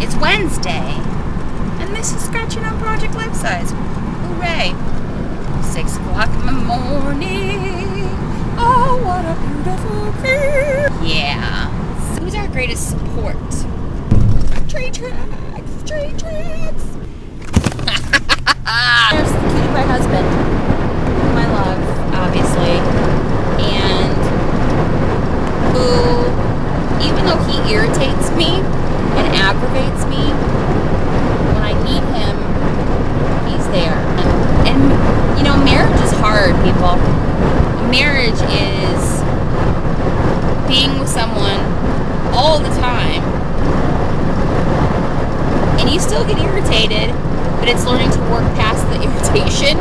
It's Wednesday, and this is Scratching on Project Lifesize. Hooray! 6 o'clock in the morning. Oh, what a beautiful thing! Yeah. So who's our greatest support? Tree tracks! Tree tracks! There's the cutie pie husband, whom I love, obviously, and who, even though he irritates me and aggravates me, when I need him, he's there. And you know, marriage is hard, people. Marriage is being with someone all the time, and you still get irritated, but it's learning to work past the irritation.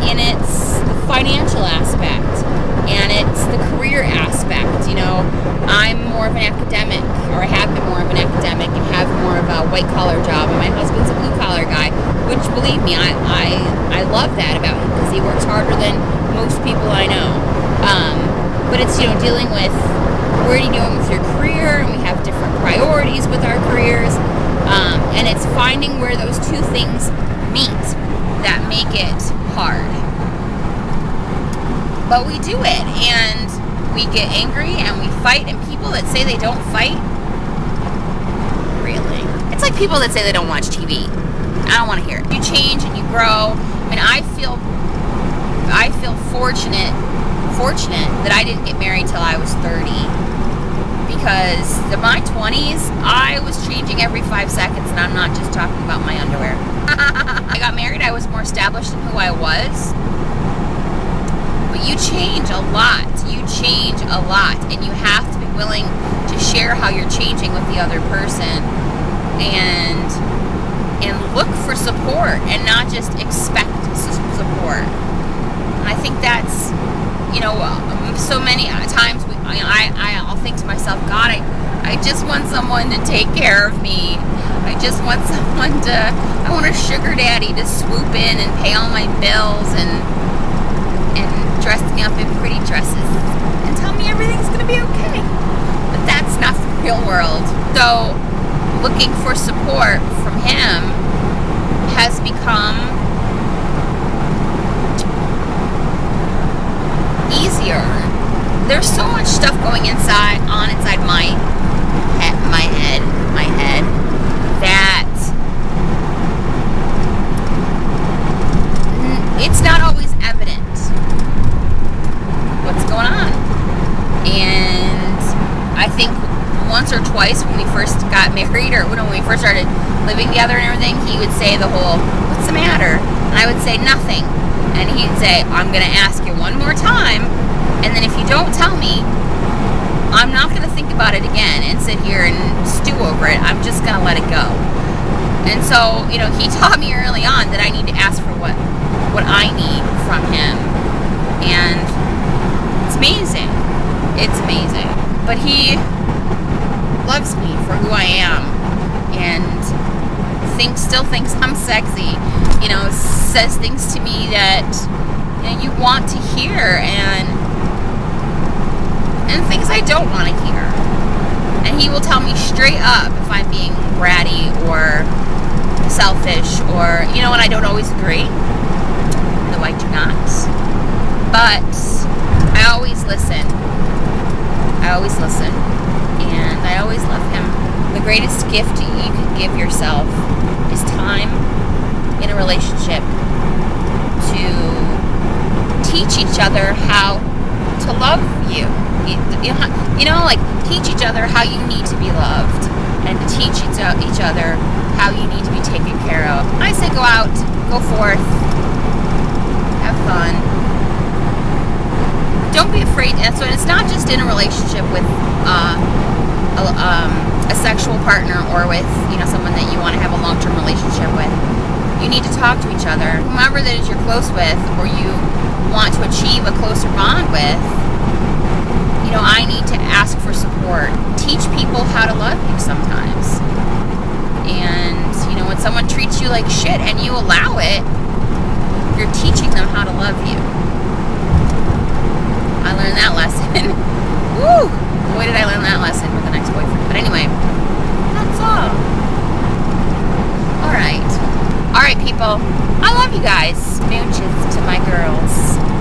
And it's the financial aspect, and it's the career aspect. You know, I'm more of an academic, or I have been more of an academic, and have more of a white-collar job, and my husband's a blue-collar guy, which, believe me, I love that about him, because he works harder than most people I know. But it's, you know, dealing with where are you doing with your career, and we have different priorities with our careers, and it's finding where those two things meet that make it hard. But we do it, and we get angry, and we fight, and people that say they don't fight, really? It's like people that say they don't watch TV. I don't want to hear it. You change and you grow. I mean, I feel fortunate that I didn't get married till I was 30, because in my 20s, I was changing every 5 seconds, and I'm not just talking about my underwear. I got married, I was more established in who I was. But you change a lot. You change a lot, and you have to be willing to share how you're changing with the other person, and look for support, and not just expect support. And I think that's, you know, so many times I'll think to myself, God, I just want someone to take care of me. I just want someone I want a sugar daddy to swoop in and pay all my bills and dress me up in pretty dresses and tell me everything's going to be okay. But that's not the real world. So looking for support from him has become easier. There's so much stuff going inside my head that it's not always evident what's going on. And I think once or twice when we first got married, or when we first started living together and everything, he would say the whole, "What's the matter?" And I would say, "Nothing." And he'd say, "I'm going to ask you one more time, and then if you don't tell me, I'm not going to think about it again and sit here and stew over it. I'm just going to let it go." And so, you know, he taught me early on that I need to ask for what I need from him. And it's amazing. It's amazing. But he loves me for who I am, and still thinks I'm sexy. You know, says things to me that, you know, you want to hear, and things I don't want to hear. And he will tell me straight up if I'm being bratty or selfish, or, you know, and I don't always agree. No, I do not. But I always listen. And I always love him. The greatest gift you can give yourself is time in a relationship to teach each other how to love you. You know, like, teach each other how you need to be loved, and teach each other how you need to be taken care of. I say go out, go forth, have fun. Don't be afraid. And so it's not just in a relationship with a sexual partner, or with, you know, someone that you want to have a long-term relationship with. You need to talk to each other. Whomever that is you're close with, or you want to achieve a closer bond with, you know, I need to ask for support. Teach people how to love you sometimes. And, you know, when someone treats you like shit and you allow it, you're teaching them how to love you. I learned that lesson. Woo! Boy, did I learn that lesson with an ex-boyfriend. But anyway, right, people. I love you guys. Smooches to my girls.